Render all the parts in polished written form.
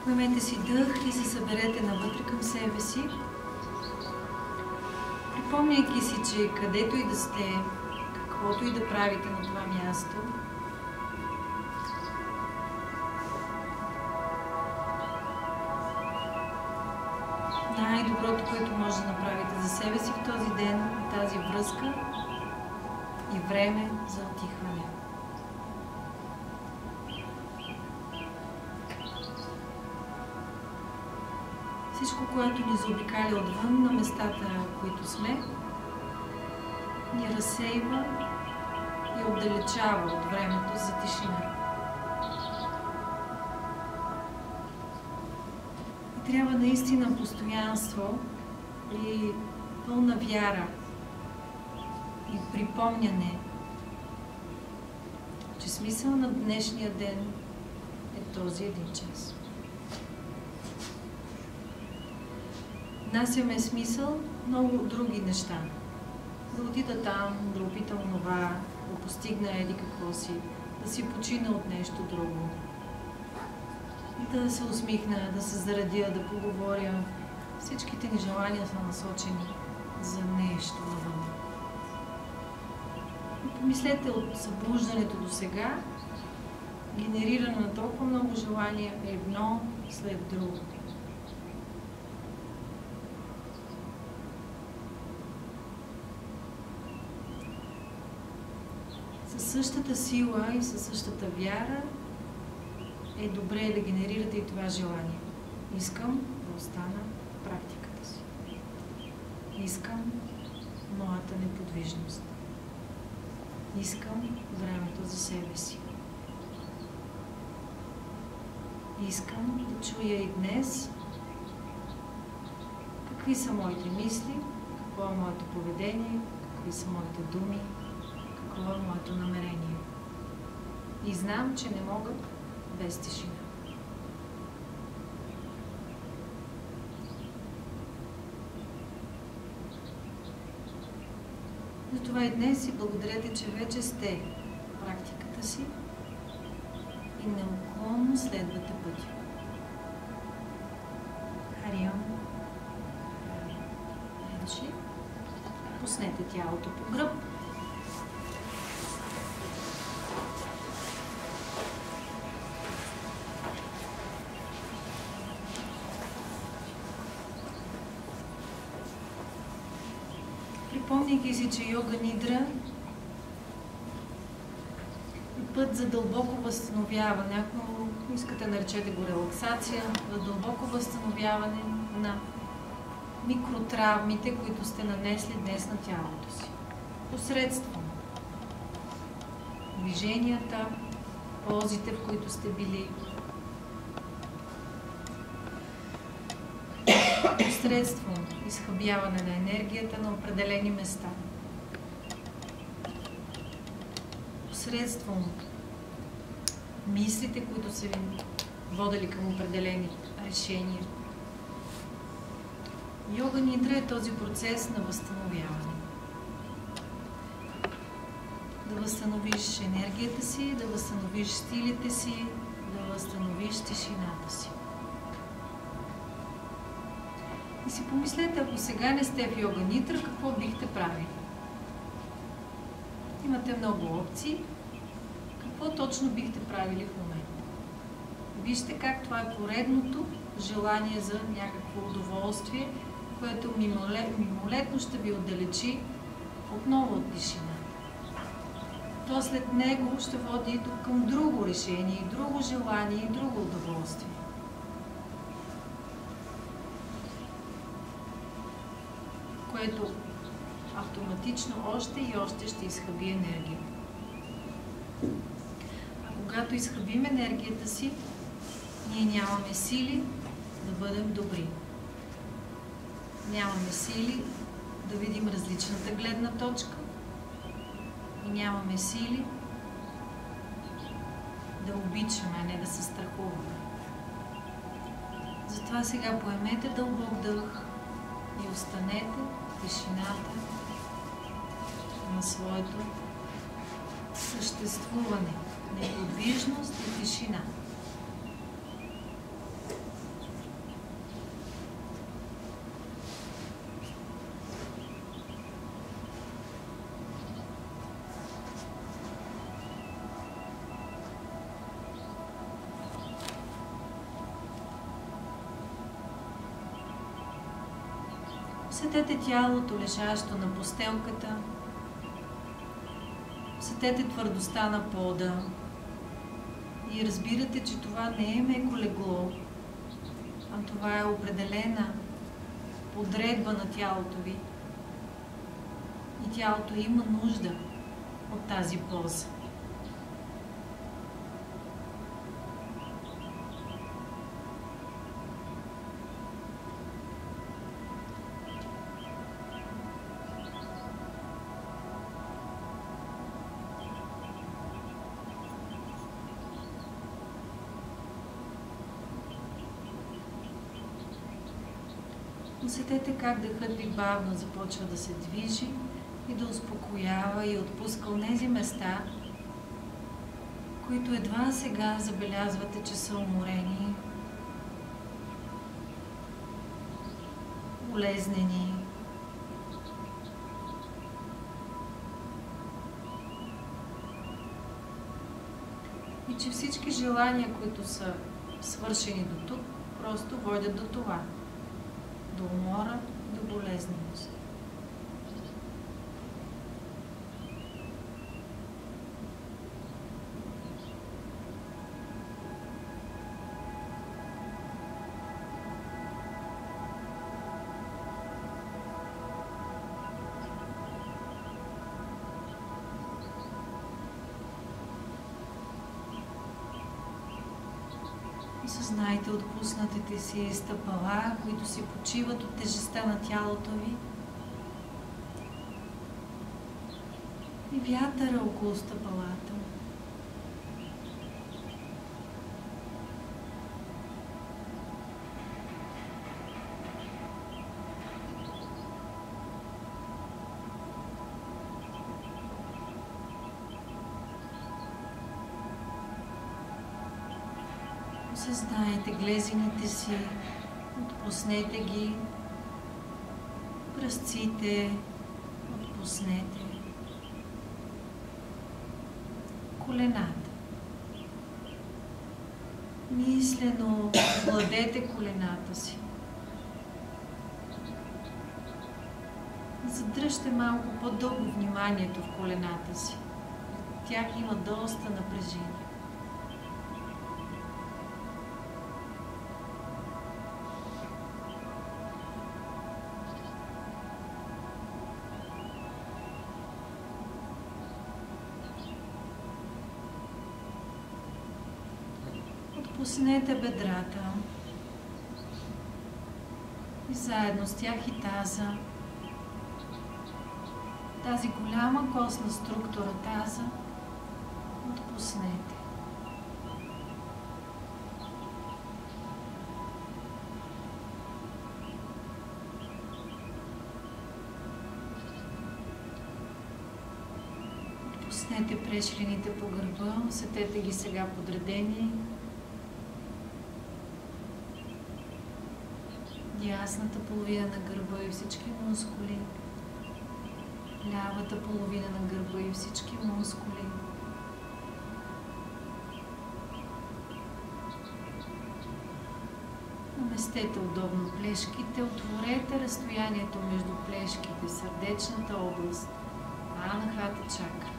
Поемете си дъх и се съберете навътре към себе си, припомняйки си, че където и да сте, каквото и да правите на това място, най-доброто, което може да направите за себе си в този ден, е тази връзка и време за отихване. Всичко, което ни заобикаля отвън на местата, които сме, ни разсейва и отдалечава от времето за тишина. И трябва наистина постоянство и пълна вяра и припомняне, че смисъл на днешния ден е този един час. Внасяме смисъл много други неща. Да отида там, да опитам това, да постигна еди какво си, да си почина от нещо друго. И да се усмихна, да се заредя, да поговоря. Всичките ни желания са насочени за нещо навън. И помислете от събуждането до сега, генерирано на толкова много желания, едно след друго. Със същата сила и със същата вяра е добре да генерирате и това желание. Искам да остана в практиката си. Искам моята неподвижност. Искам времето за себе си. Искам да чуя и днес какви са моите мисли, какво е моето поведение, какви са моите думи, какво е моето намерение. И знам, че не мога без тишина. Затова и днес си благодарете, че вече сте в практиката си и неуклонно следвате пътя. Хариам. Пуснете тялото по гръб. Припомняйки си, че йога нидра е път за дълбоко възстановяване. Ако искате, наречете го релаксация, за дълбоко възстановяване на микротравмите, които сте нанесли днес на тялото си. Посредством движенията, позите, в които сте били, посредством изхабяване на енергията на определени места, посредством мислите, които са ви водили към определени решения. Йога нидра е този процес на възстановяване. Да възстановиш енергията си, да възстановиш стилите си, да възстановиш тишината си. И си помислете, ако сега не сте в йога нидра, какво бихте правили? Имате много опции. Какво точно бихте правили в момента? Вижте как това е поредното желание за някакво удоволствие, което мимолетно ще ви отдалечи отново от тишината. То след него ще води към друго решение, друго желание и друго удоволствие. Което автоматично още и още ще изхаби енергия. А когато изхабим енергията си, ние нямаме сили да бъдем добри. Нямаме сили да видим различната гледна точка и нямаме сили да обичаме, а не да се страхуваме. Затова сега поемете дълбок дъх и останете в тишината на своето съществуване, неподвижност и тишина. Усетете тялото, лежащо на постелката. Усетете твърдостта на пода. И разбирате, че това не е меко легло, а това е определена подредба на тялото ви. И тялото има нужда от тази поза. Усетете как дъхът ви бавно започва да се движи и да успокоява и отпуска онези места, които едва сега забелязвате, че са уморени, болезнени. И че всички желания, които са свършени до тук, просто водят до това. До умора, до болезненост. Осъзнайте отпуснатите си стъпала, които си почиват от тежестта на тялото ви. И вятъра около стъпалата. Осъзнайте глезените си, отпуснете ги, пръстците, отпуснете, колената. Мислено владете колената си. Задръжте малко по-дълго вниманието в колената си. В тях има доста напрежение. Отпуснете бедрата и заедно с тях и таза. Тази голяма костна структура таза отпуснете. Отпуснете прешлените по гърба, усетете ги сега подредени. Дясната половина на гърба и всички мускули, лявата половина на гърба и всички мускули. Наместете удобно плешките, отворете разстоянието между плешките, сърдечната област, анахата чакра.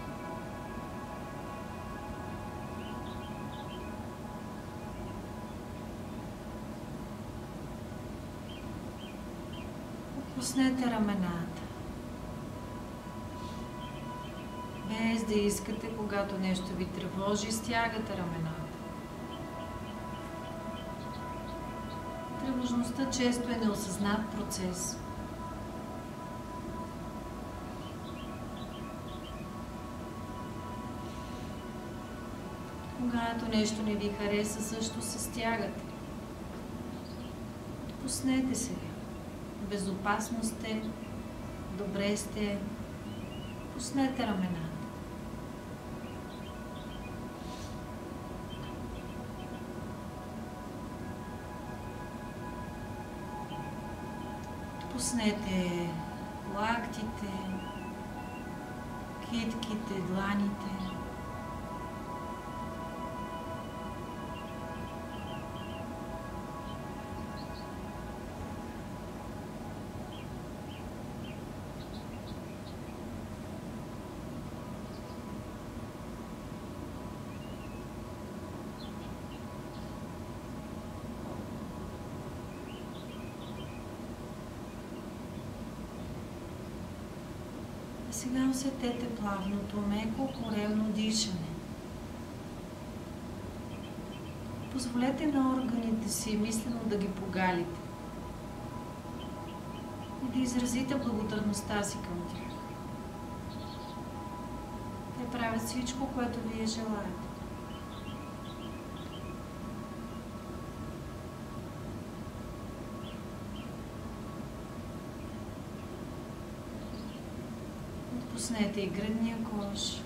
Отпуснете рамената. Без да искате, когато нещо ви тревожи, стягате рамената. Тревожността често е неосъзнат процес. Когато нещо не ви хареса, също се стягате. Отпуснете се. Безопасно сте, добре сте, пуснете рамената. Пуснете лактите, китките, дланите. Сега усетете плавното, меко, коремно дишане. Позволете на органите си мислено да ги погалите и да изразите благодарността си към тях. Те правят всичко, което вие желаете. Отпуснете и гръдния кош.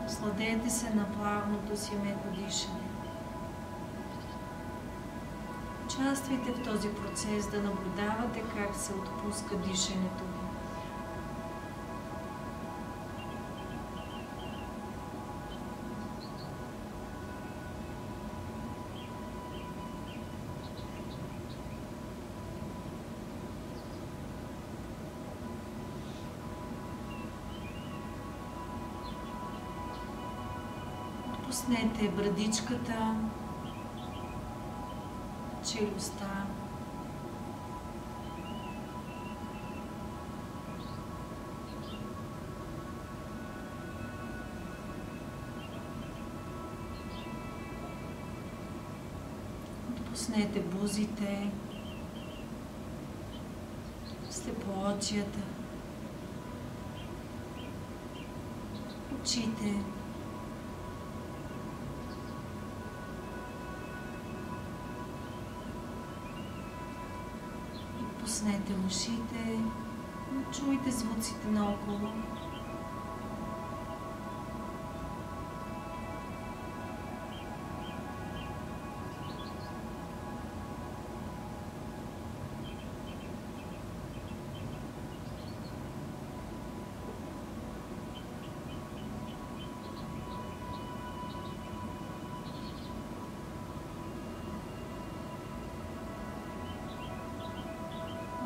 Насладете се на плавното си меко дишане. Участвайте в този процес да наблюдавате как се отпуска дишането ви. Отпуснете брадичката, челюстта, отпуснете бузите, степлоочията, очите, отпуснете ушите, чуйте звуците наоколо.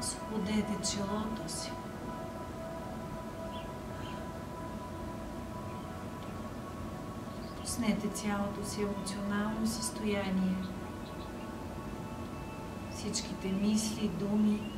Освободете челото си. Пуснете цялото си емоционално състояние. Всичките мисли, думи.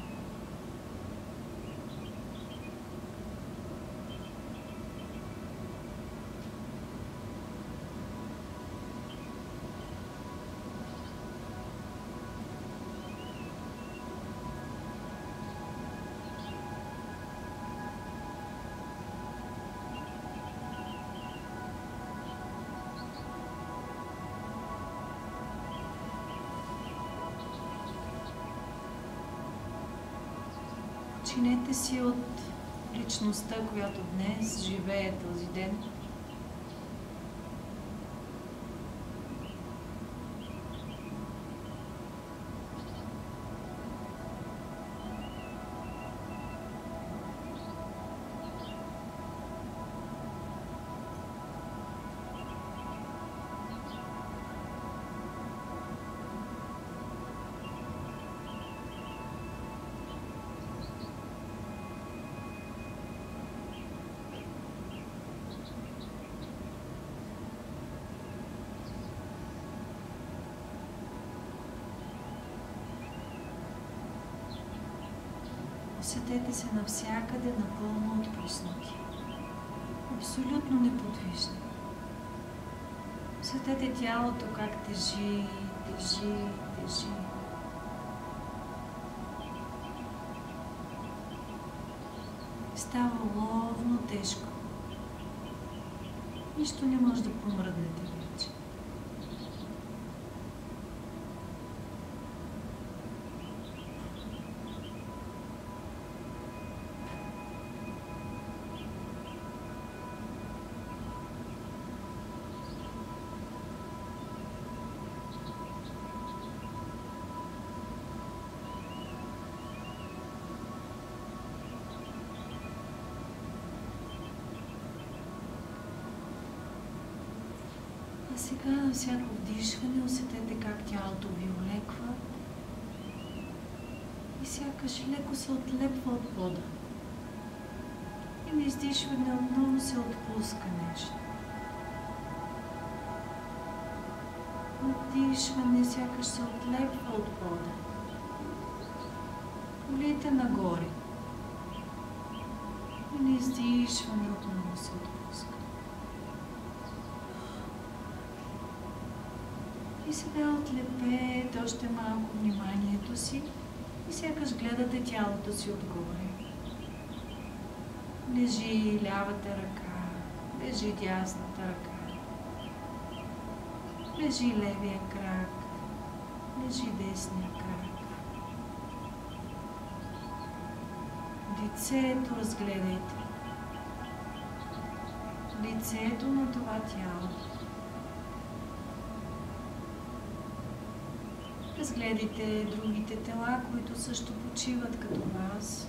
Починете си от личността, която днес живее този ден. Усетете се навсякъде напълно отпуснати, абсолютно неподвижни. Усетете тялото как тежи, тежи, тежи. Става ловно тежко. Нищо не може да помръднете вече. А сега на всяко вдишване усетете как тялото ви олеква и сякаш леко се отлепва от пода. И на издишване отново се отпуска нещо. издишване сякаш се отлепва от пода. Колите нагоре. И на издишване отново се отпуска. И сега отлепете още малко вниманието си и сякаш гледате тялото си отгоре. Лежи лявата ръка, лежи дясната ръка, лежи левия крак, лежи десния крак. Лицето разгледайте. Лицето на това тяло. Разгледайте другите тела, които също почиват като вас.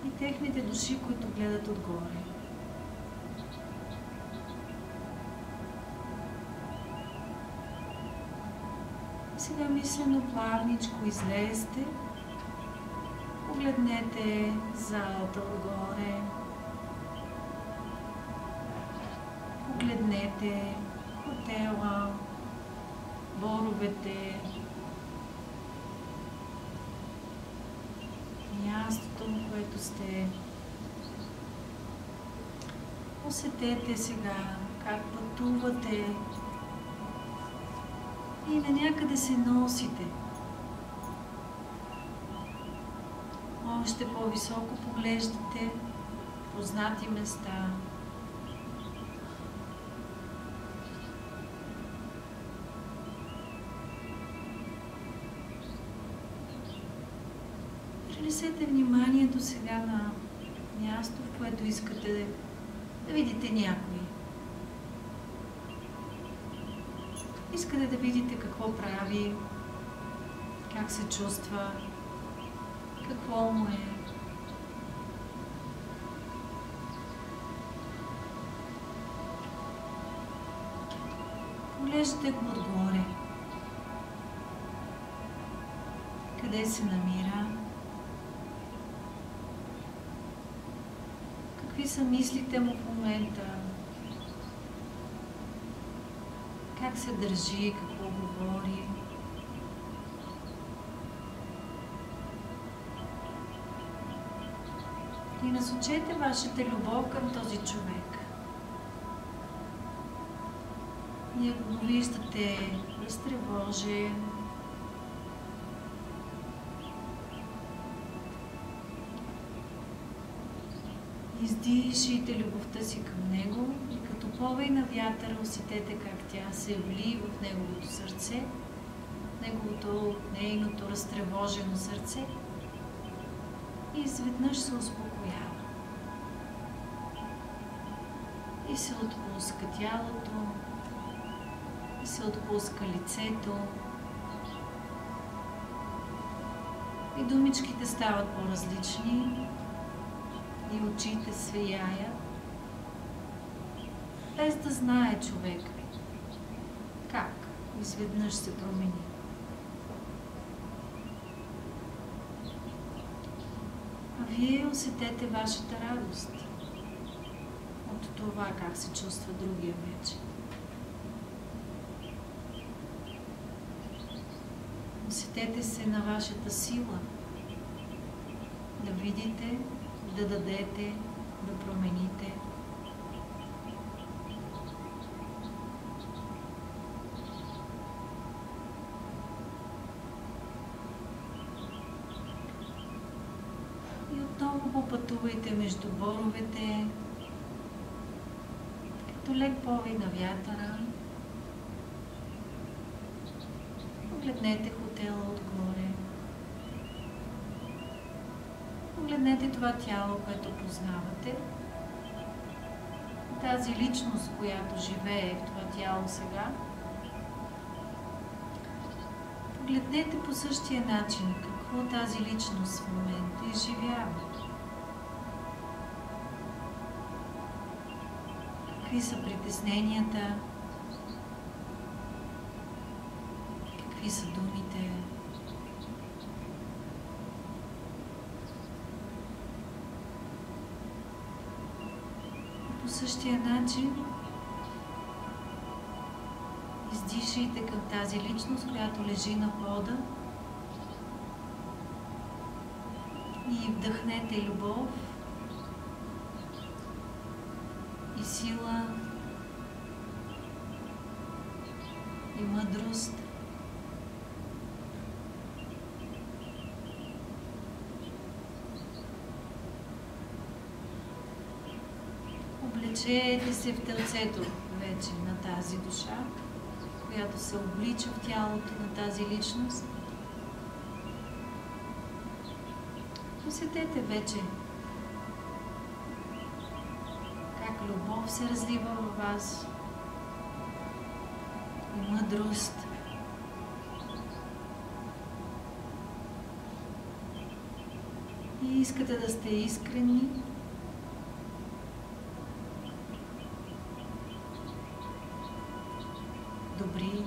И техните души, които гледат отгоре. Сега мислено плавничко излезте. Погледнете залата отгоре. Погледнете хотела, боровете, мястото, на което сте. Усетете сега как пътувате и на някъде се носите. Още по-високо поглеждате познати места. Пренесете вниманието сега на място, в което искате да видите някой. Искате да видите какво прави, как се чувства, какво му е. Поглеждате го отгоре. Къде се намира? Какви са мислите му в момента? Как се държи, какво говори? И насочете вашата любов към този човек. И ако го виждате разтревожен, издишайте любовта си към него и като повей на вятъра усетете как тя се влива в неговото сърце, нейното разтревожено сърце и изведнъж се успокоява. И се отпуска тялото, и се отпуска лицето, и думичките стават по-различни, и очите свияят, без да знае човек как изведнъж се промени. А вие усетете вашата радост от това как се чувства другия вече. Усетете се на вашата сила да видите, да дадете, да промените. И отново попътувайте между боровете, като лек повей на вятъра. Погледнете хотела отгоре. Погледнете това тяло, което познавате. Тази личност, която живее в това тяло сега. Погледнете по същия начин какво тази личност в момента изживява. Какви са притесненията, какви са думите. По същия начин шиите към тази личност, която лежи на пода, и вдъхнете любов и сила и мъдрост. Облечете се в тълцето вече на тази душа, която се облича в тялото на тази личност. Усетете вече как любов се разлива във вас и мъдрост. И искате да сте искрени, добри,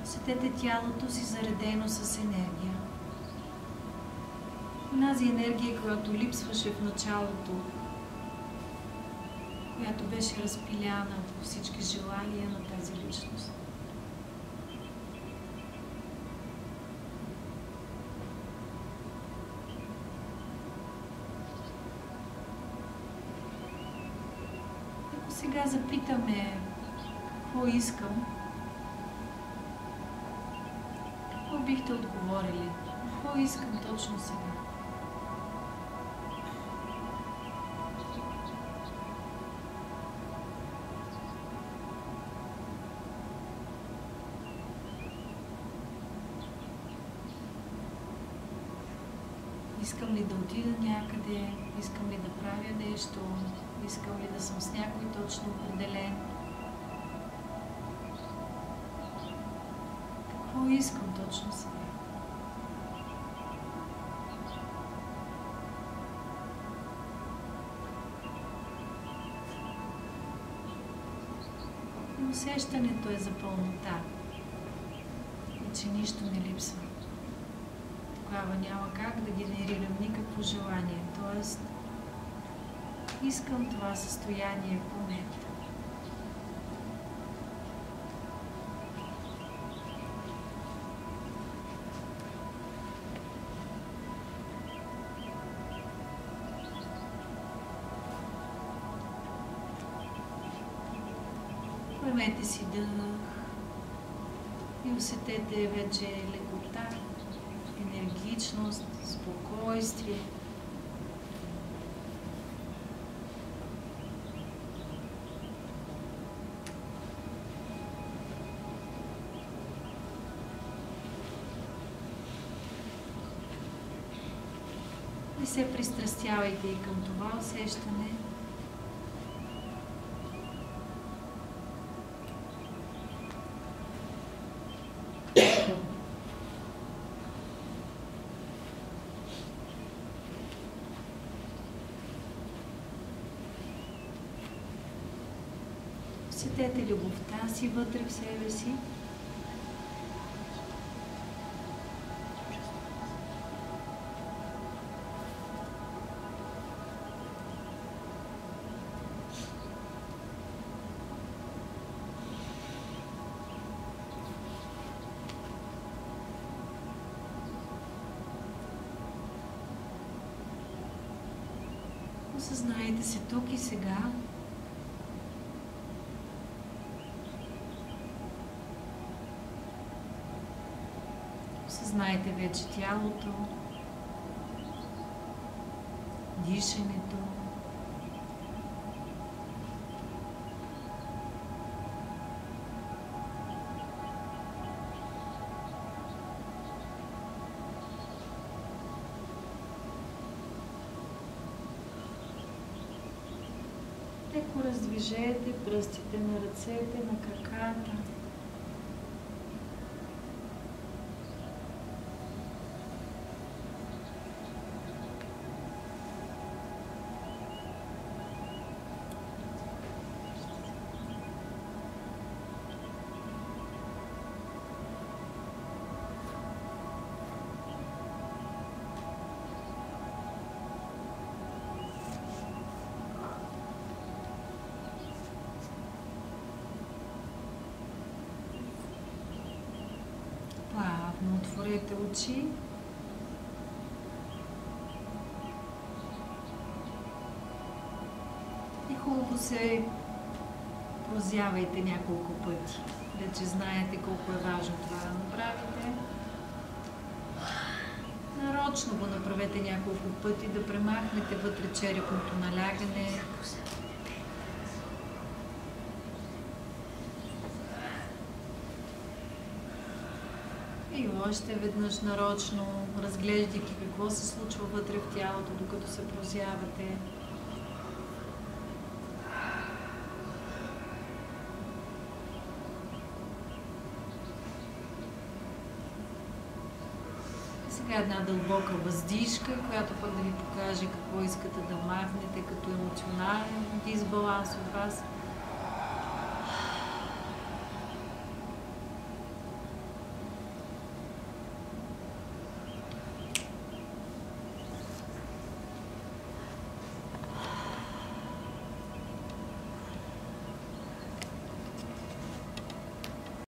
усетете тялото си заредено с енергия. Онази енергия, която липсваше в началото, която беше разпиляна по всички желания на тази личност. Ако сега запитаме какво искам, какво бихте отговорили? Какво искам точно сега? Искам ли да отида някъде? Искам ли да правя нещо? Искам ли да съм с някой точно определен? Какво искам точно сега? И усещането е за пълнота и че нищо не липсва. Тогава няма как да генерирам никакво желание. Тоест, искам това състояние в момента. Поемете си дъх и усетете вече лекота, енергичност, спокойствие. Не се пристрастявайте и към това усещане. Усетете любовта си вътре в себе си. Осъзнайте се тук и сега. Осъзнайте вече тялото, дишането. Леко раздвижете пръстите на ръцете, на краката. Затворете очи. И хубаво се прозявайте няколко пъти. Вече знаете колко е важно това да направите. Нарочно го направете няколко пъти, да премахнете вътре черепното налягане. И още веднъж нарочно, разглеждайки какво се случва вътре в тялото, докато се прозявате. Сега една дълбока въздишка, която пък да ви покаже какво искате да махнете като емоционален дисбаланс от вас.